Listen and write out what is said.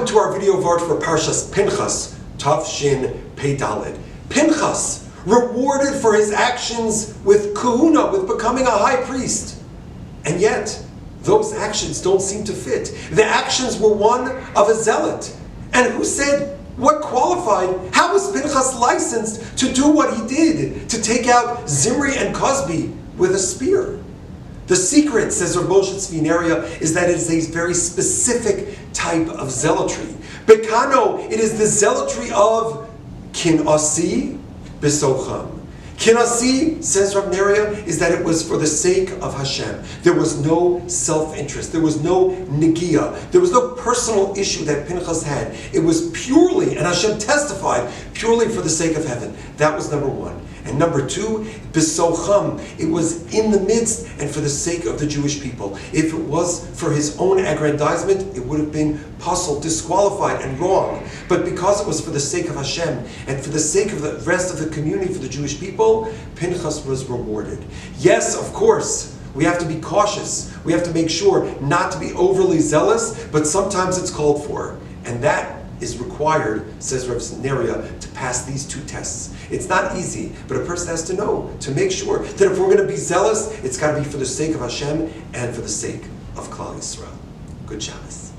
Welcome to our video Vort for Parshat Pinchas, Tav Shin Pei Daled. Pinchas, rewarded for his actions with kahuna, with becoming a high priest. And yet, those actions don't seem to fit. The actions were one of a zealot. And who said, what qualified? How was Pinchas licensed to do what he did, to take out Zimri and Cosby with a spear? The secret, says Rabbi is that it is a very specific type of zealotry. Bekano, it is the zealotry of kinasi besocham. Kinasi, says Rabbi is that it was for the sake of Hashem. There was no self-interest. There was no negia. There was no personal issue that Pinchas had. It was purely, and Hashem testified, purely for the sake of heaven. That was number one. And number two, besocham, it was in the midst and for the sake of the Jewish people. If it was for his own aggrandizement, it would have been puzzled, disqualified, and wrong. But because it was for the sake of Hashem and for the sake of the rest of the community, for the Jewish people, Pinchas was rewarded. Yes, of course, we have to be cautious. We have to make sure not to be overly zealous, but sometimes it's called for. And that is required, says Rav Neria, to pass these two tests. It's not easy, but a person has to know, to make sure that if we're going to be zealous, it's got to be for the sake of Hashem and for the sake of Klal Yisrael. Good Shabbos.